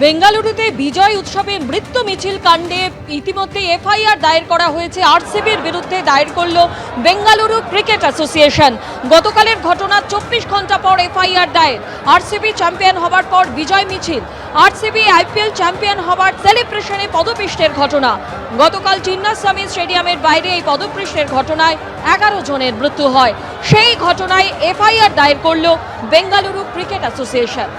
বেঙ্গালুরুতে বিজয় উৎসবে মৃত্যু মিছিল কাণ্ডে ইতিমধ্যে এফআইআর দায়ের করা হয়েছে। আরসিবির বিরুদ্ধে দায়ের করল বেঙ্গালুরু ক্রিকেট অ্যাসোসিয়েশন। গতকালের ঘটনা 24 ঘন্টা পর এফআইআর দায়ের। আরসিবি চ্যাম্পিয়ন হবার পর বিজয় মিছিল, আরসিবি আইপিএল চ্যাম্পিয়ন হবার সেলিব্রেশনে পদপিষ্টের ঘটনা। গতকাল চিন্নাস্বামী স্টেডিয়ামের বাইরে এই পদপিষ্টের ঘটনায় 11 জনের মৃত্যু হয়। সেই ঘটনায় এফআইআর দায়ের করল বেঙ্গালুরু ক্রিকেট অ্যাসোসিয়েশন।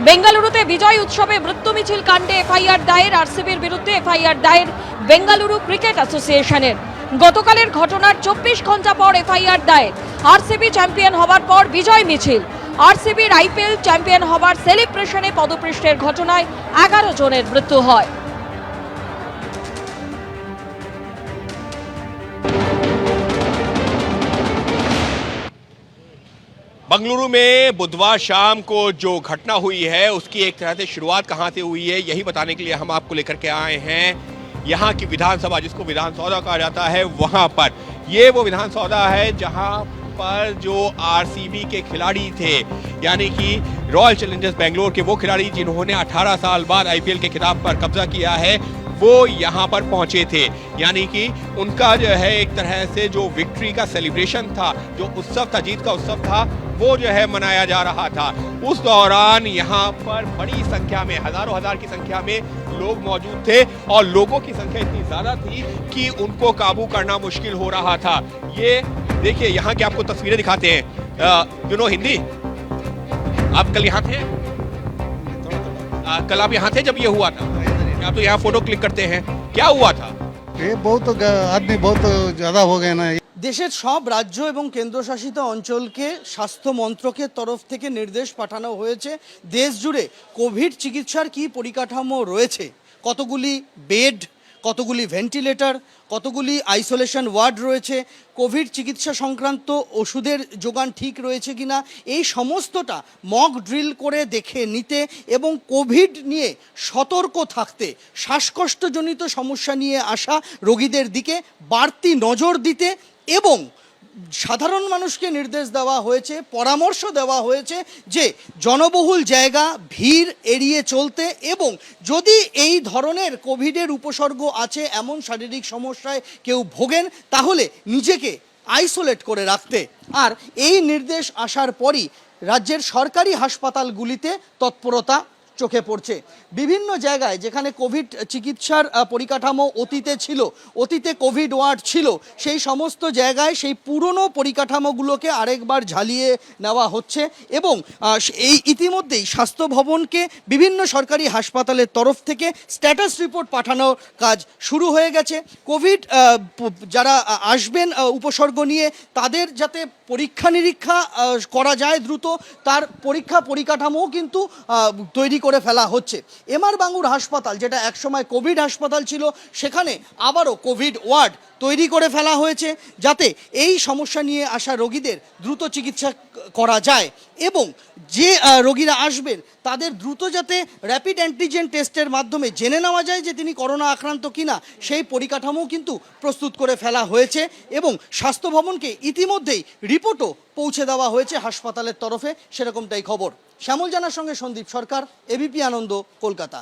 বেঙ্গালুরুতে বিজয় উৎসবে মৃত্যু মিছিল কাণ্ডে এফআইআর দায়ের। আরসিবির বিরুদ্ধে এফআইআর দায়ের বেঙ্গালুরু ক্রিকেট অ্যাসোসিয়েশনের। গতকালের ঘটনার 24 ঘন্টা পর এফআইআর দায়ের। আরসিবি চ্যাম্পিয়ন হবার পর বিজয় মিছিল, আরসিবির আইপিএল চ্যাম্পিয়ন হবার সেলিব্রেশনে পদপৃষ্ঠের ঘটনায় 11 জনের মৃত্যু হয়। बंगलुरु में बुधवार शाम को जो घटना हुई है उसकी एक तरह से शुरुआत कहां से हुई है यही बताने के लिए हम आपको लेकर के आए हैं यहां की विधानसभा, जिसको विधान सौदा कहा जाता है, वहां पर। ये वो विधान सौदा है जहां पर जो आरसीबी के खिलाड़ी थे, यानी कि रॉयल चैलेंजर्स बेंगलोर के वो खिलाड़ी जिन्होंने 18 साल बाद आईपीएल के खिताब पर कब्जा किया है, वो यहाँ पर पहुंचे थे। यानी कि उनका जो है एक तरह से जो विक्ट्री का सेलिब्रेशन था, जो उत्सव था, जीत का उत्सव था, वो जो है मनाया जा रहा था। उस दौरान यहाँ पर बड़ी संख्या में, हजारों हजार की संख्या में लोग मौजूद थे और लोगों की संख्या इतनी ज्यादा थी कि उनको काबू करना मुश्किल हो रहा था। ये देखिए, यहाँ की आपको तस्वीरें दिखाते हैं। You know Hindi? आप कल यहाँ थे? कल आप यहाँ थे जब ये हुआ था? आप तो यहाँ फोटो क्लिक करते हैं, क्या हुआ था? ये बहुत आदमी बहुत ज़्यादा हो गए ना। দেশের সব রাজ্য এবং কেন্দ্রশাসিত অঞ্চলকে স্বাস্থ্য মন্ত্রকের তরফ থেকে নির্দেশ পাঠানো হয়েছে দেশ জুড়ে কোভিড চিকিৎসার কি পরিকাঠামো রয়েছে, কতগুলি বেড, কতগুলি ভেন্টিলেটর, কতগুলি আইসোলেশন ওয়ার্ড রয়েছে, কোভিড চিকিৎসা সংক্রান্ত ওষুধের যোগান ঠিক রয়েছে কিনা, এই সমস্তটা মক ড্রিল করে দেখে নিতে এবং কোভিড নিয়ে সতর্ক থাকতে, শ্বাসকষ্টজনিত সমস্যা নিয়ে আসা রোগীদের দিকে বাড়তি নজর দিতে এবং সাধারণ মানুষকে নির্দেশ দেওয়া হয়েছে, পরামর্শ দেওয়া হয়েছে যে জনবহুল জায়গা, ভিড় এড়িয়ে চলতে এবং যদি এই ধরনের কোভিডের উপসর্গ আছে, এমন শারীরিক সমস্যায় কেউ ভোগেন, তাহলে নিজেকে আইসোলেট করে রাখতে। আর এই নির্দেশ আসার পরই রাজ্যের সরকারি হাসপাতালগুলিতে তৎপরতা চোখে পড়ছে। বিভিন্ন জায়গায় যেখানে কোভিড চিকিৎসার পরিকাঠামো অতীতে ছিল, অতীতে কোভিড ওয়ার্ড ছিল, সেই সমস্ত জায়গায় সেই পুরনো পরিকাঠামোগুলোকে আরেকবার ঝালিয়ে নেওয়া হচ্ছে এবং এই ইতিমধ্যেই স্বাস্থ্য ভবনকে বিভিন্ন সরকারি হাসপাতালের তরফ থেকে স্ট্যাটাস রিপোর্ট পাঠানোর কাজ শুরু হয়ে গেছে। কোভিড যারা আসবেন উপসর্গ নিয়ে, তাদের যাতে পরীক্ষা নিরীক্ষা করা যায় দ্রুত, তার পরীক্ষা পরিকাঠামোও কিন্তু তৈরি করে ফেলা হচ্ছে। এমআর বাঙ্গুর হাসপাতাল, যেটা একসময় কোভিড হাসপাতাল ছিল, সেখানে আবারও কোভিড ওয়ার্ড তৈরি করে ফেলা হয়েছে যাতে এই সমস্যা নিয়ে আসা রোগীদের দ্রুত চিকিৎসা করা যায় এবং যে রোগীরা আসবেন তাদের দ্রুত যাতে র্যাপিড অ্যান্টিজেন টেস্টের মাধ্যমে জেনে নেওয়া যায় যে তিনি করোনা আক্রান্ত কিনা, সেই পরিকাঠামো কিন্তু প্রস্তুত করে ফেলা হয়েছে এবং স্বাস্থ্য ভবনকে ইতিমধ্যেই রিপোর্টও পৌঁছে দেওয়া হয়েছে হাসপাতালের তরফে, সেরকমটাই খবর। শ্যামল জানার সঙ্গে সন্দীপ সরকার, এবিপি আনন্দ, কলকাতা।